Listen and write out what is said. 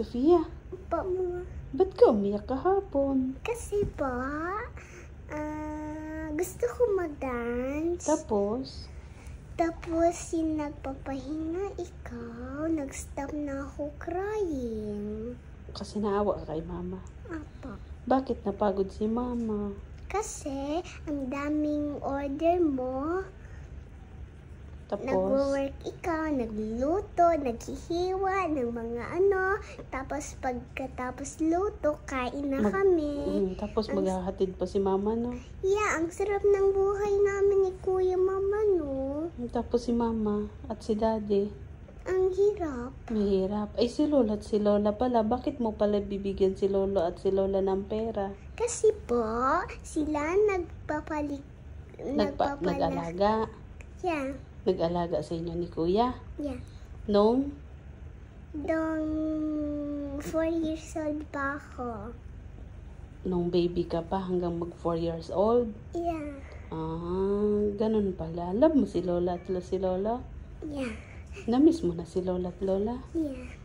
Sofia, Pa mo. ba't ka umiyak kahapon? Kasi gusto ko mag-dance. Tapos yung nagpapahinga ikaw, nag-stop na ako crying. Kasi naawa ka kay mama. Apa. Bakit napagod si mama? Kasi ang daming order mo. Tapos, Nag-work ikaw, nagluluto, naghihiwa ng mga tapos pagkatapos luto, kain na kami. tapos maghahatid pa si mama, no? Yeah, ang sarap ng buhay namin ni Kuya Mama, no? Tapos si mama at si daddy, Ang hirap. mahirap. Ay, si lola at si lola pala. Bakit mo pala bibigyan si lolo at si lola ng pera? Kasi po, sila Nag-alaga. Yeah, Nag-alaga sa inyo ni kuya. yeah. Nung? Dong 4 years old pa ako. Nung baby ka pa hanggang mag 4 years old? Yeah, Ganun pala. Love mo si lola at si lola? yeah, Namiss mo na si lola at lola? yeah.